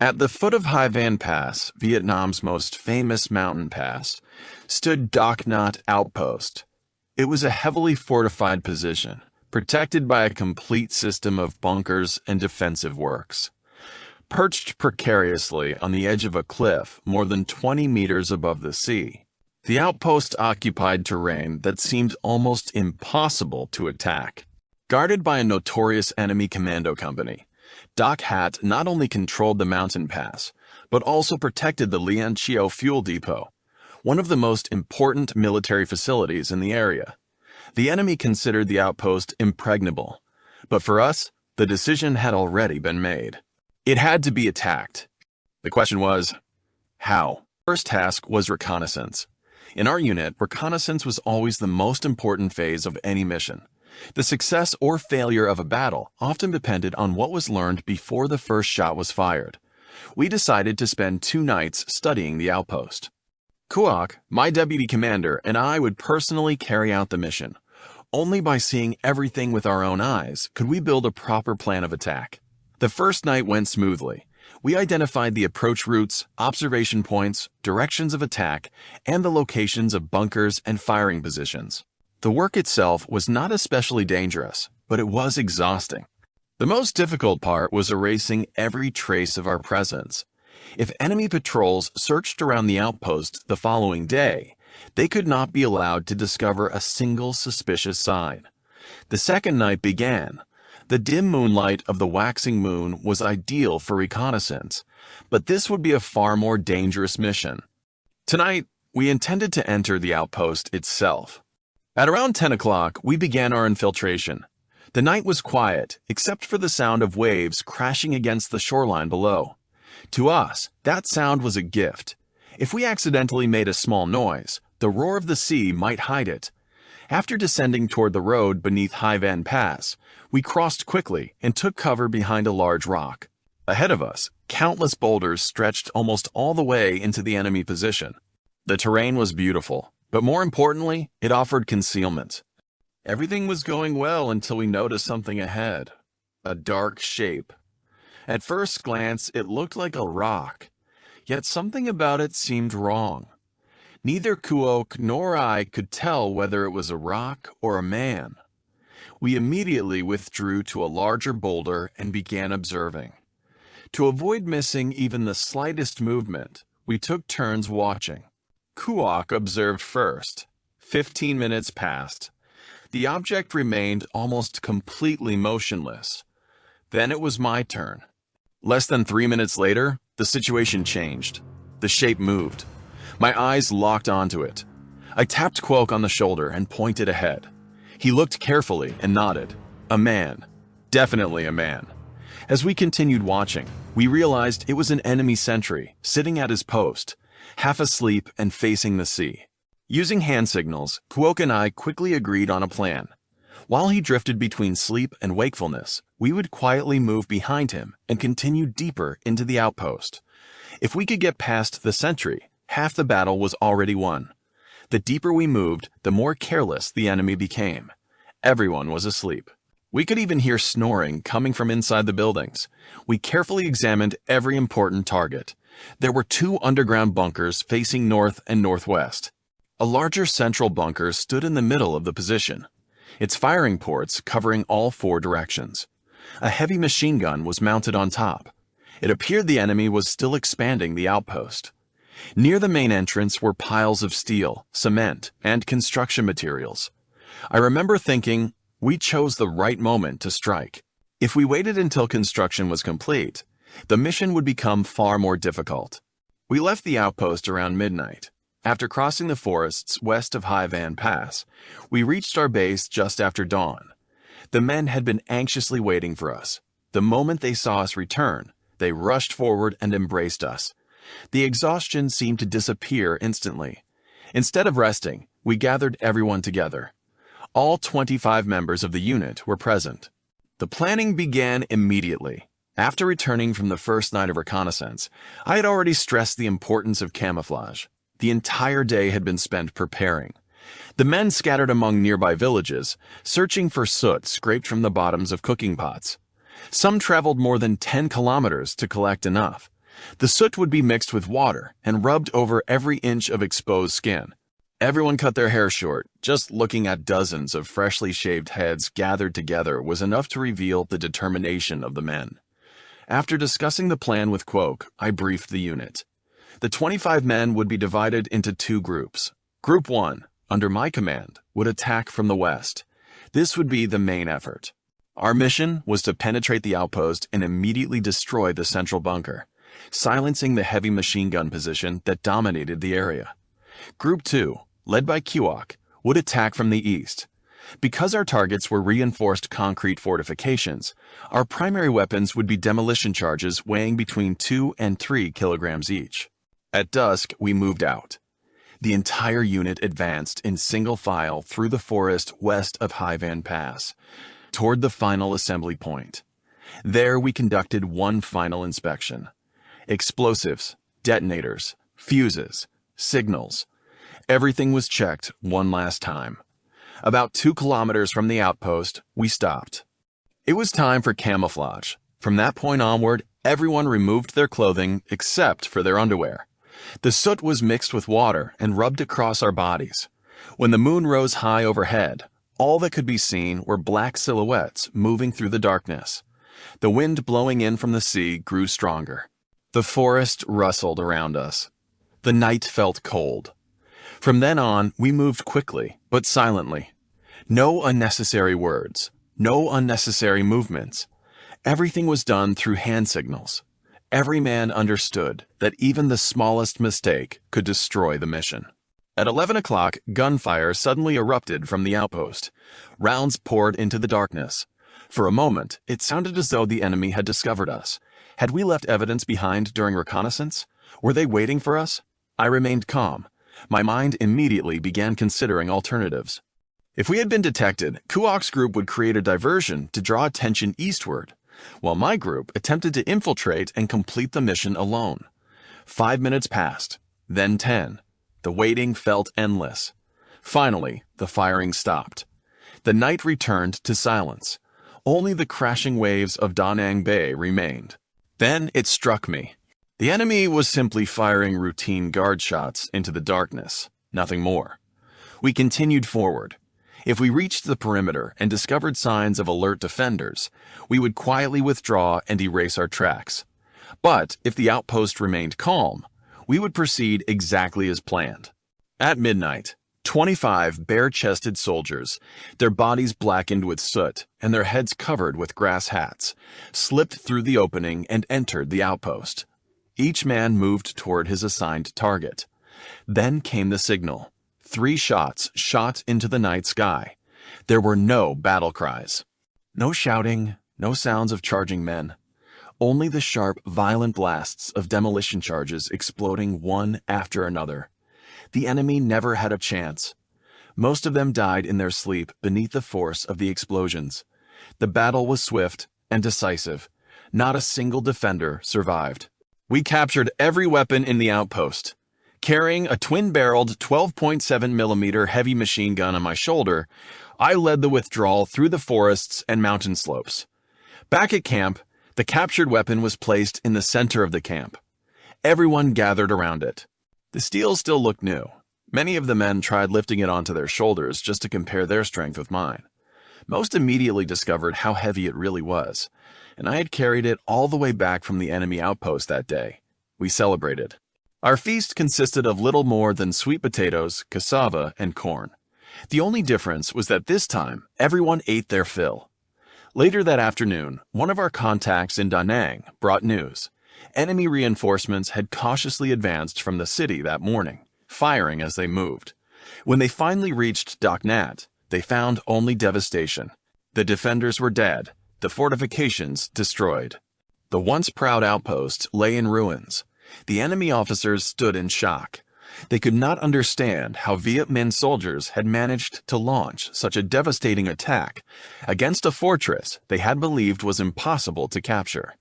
At the foot of Hai Van Pass, Vietnam's most famous mountain pass, stood Doc Nhat Outpost. It was a heavily fortified position, protected by a complete system of bunkers and defensive works. Perched precariously on the edge of a cliff more than 20 meters above the sea, the outpost occupied terrain that seemed almost impossible to attack. Guarded by a notorious enemy commando company, Doc Nhat not only controlled the mountain pass, but also protected the Lian Chiao fuel depot, one of the most important military facilities in the area. The enemy considered the outpost impregnable, but for us, the decision had already been made. It had to be attacked. The question was, how? First task was reconnaissance. In our unit, reconnaissance was always the most important phase of any mission. The success or failure of a battle often depended on what was learned before the first shot was fired. We decided to spend 2 nights studying the outpost. Kuok, my deputy commander, and I would personally carry out the mission. Only by seeing everything with our own eyes could we build a proper plan of attack. The first night went smoothly. We identified the approach routes, observation points, directions of attack, and the locations of bunkers and firing positions. The work itself was not especially dangerous, but it was exhausting. The most difficult part was erasing every trace of our presence. If enemy patrols searched around the outpost the following day, they could not be allowed to discover a single suspicious sign. The second night began. The dim moonlight of the waxing moon was ideal for reconnaissance, but this would be a far more dangerous mission. Tonight, we intended to enter the outpost itself. At around 10 o'clock, we began our infiltration. The night was quiet, except for the sound of waves crashing against the shoreline below. To us, that sound was a gift. If we accidentally made a small noise, the roar of the sea might hide it. After descending toward the road beneath Hai Van Pass, we crossed quickly and took cover behind a large rock. Ahead of us, countless boulders stretched almost all the way into the enemy position. The terrain was beautiful, but more importantly, it offered concealment. Everything was going well until we noticed something ahead. A dark shape. At first glance, it looked like a rock, yet something about it seemed wrong. Neither Kuok nor I could tell whether it was a rock or a man. We immediately withdrew to a larger boulder and began observing. To avoid missing even the slightest movement, we took turns watching. Kuok observed first. 15 minutes passed. The object remained almost completely motionless. Then it was my turn. Less than 3 minutes later, the situation changed. The shape moved. My eyes locked onto it. I tapped Kuok on the shoulder and pointed ahead. He looked carefully and nodded. A man. Definitely a man. As we continued watching, we realized it was an enemy sentry, sitting at his post, half asleep and facing the sea. Using hand signals, Kuok and I quickly agreed on a plan. While he drifted between sleep and wakefulness, we would quietly move behind him and continue deeper into the outpost. If we could get past the sentry, half the battle was already won. The deeper we moved, the more careless the enemy became. Everyone was asleep. We could even hear snoring coming from inside the buildings. We carefully examined every important target. There were 2 underground bunkers facing north and northwest. A larger central bunker stood in the middle of the position, its firing ports covering all 4 directions. A heavy machine gun was mounted on top. It appeared the enemy was still expanding the outpost. Near the main entrance were piles of steel, cement, and construction materials. I remember thinking, we chose the right moment to strike. If we waited until construction was complete, the mission would become far more difficult. We left the outpost around midnight. After crossing the forests west of Hai Van Pass, we reached our base just after dawn. The men had been anxiously waiting for us. The moment they saw us return, they rushed forward and embraced us. The exhaustion seemed to disappear instantly. Instead of resting, we gathered everyone together. All 25 members of the unit were present. The planning began immediately. After returning from the first night of reconnaissance, I had already stressed the importance of camouflage. The entire day had been spent preparing. The men scattered among nearby villages, searching for soot scraped from the bottoms of cooking pots. Some traveled more than 10 kilometers to collect enough. The soot would be mixed with water and rubbed over every inch of exposed skin. Everyone cut their hair short. Just looking at dozens of freshly shaved heads gathered together was enough to reveal the determination of the men. After discussing the plan with Quoke, I briefed the unit. The 25 men would be divided into two groups. Group 1, under my command, would attack from the west. This would be the main effort. Our mission was to penetrate the outpost and immediately destroy the central bunker, silencing the heavy machine gun position that dominated the area. Group 2, led by Quoke, would attack from the east. Because our targets were reinforced concrete fortifications, our primary weapons would be demolition charges weighing between 2 and 3 kilograms each. At dusk, we moved out. The entire unit advanced in single file through the forest west of Hai Van Pass, toward the final assembly point. There we conducted one final inspection. Explosives, detonators, fuses, signals. Everything was checked one last time. About 2 kilometers from the outpost, we stopped. It was time for camouflage. From that point onward, everyone removed their clothing except for their underwear. The soot was mixed with water and rubbed across our bodies. When the moon rose high overhead, all that could be seen were black silhouettes moving through the darkness. The wind blowing in from the sea grew stronger. The forest rustled around us. The night felt cold. From then on, we moved quickly, but silently. No unnecessary words, no unnecessary movements. Everything was done through hand signals. Every man understood that even the smallest mistake could destroy the mission. At 11 o'clock, gunfire suddenly erupted from the outpost. Rounds poured into the darkness. For a moment, it sounded as though the enemy had discovered us. Had we left evidence behind during reconnaissance? Were they waiting for us? I remained calm. My mind immediately began considering alternatives. If we had been detected, Quoke's group would create a diversion to draw attention eastward, while my group attempted to infiltrate and complete the mission alone. 5 minutes passed, then 10. The waiting felt endless. Finally, the firing stopped. The night returned to silence. Only the crashing waves of Da Nang Bay remained. Then it struck me. The enemy was simply firing routine guard shots into the darkness, nothing more. We continued forward. If we reached the perimeter and discovered signs of alert defenders, we would quietly withdraw and erase our tracks. But if the outpost remained calm, we would proceed exactly as planned. At midnight, 25 bare-chested soldiers, their bodies blackened with soot and their heads covered with grass hats, slipped through the opening and entered the outpost. Each man moved toward his assigned target. Then came the signal. 3 shots shot into the night sky. There were no battle cries. No shouting, no sounds of charging men. Only the sharp, violent blasts of demolition charges exploding one after another. The enemy never had a chance. Most of them died in their sleep beneath the force of the explosions. The battle was swift and decisive. Not a single defender survived. We captured every weapon in the outpost. Carrying a twin-barreled 12.7mm heavy machine gun on my shoulder, I led the withdrawal through the forests and mountain slopes. Back at camp, the captured weapon was placed in the center of the camp. Everyone gathered around it. The steel still looked new. Many of the men tried lifting it onto their shoulders just to compare their strength with mine. Most immediately discovered how heavy it really was, and I had carried it all the way back from the enemy outpost that day. We celebrated. Our feast consisted of little more than sweet potatoes, cassava, and corn. The only difference was that this time, everyone ate their fill. Later that afternoon, one of our contacts in Da Nang brought news. Enemy reinforcements had cautiously advanced from the city that morning, firing as they moved. When they finally reached Doc Nhat, they found only devastation. The defenders were dead, the fortifications destroyed. The once proud outpost lay in ruins. The enemy officers stood in shock. They could not understand how Vietnamese soldiers had managed to launch such a devastating attack against a fortress they had believed was impossible to capture.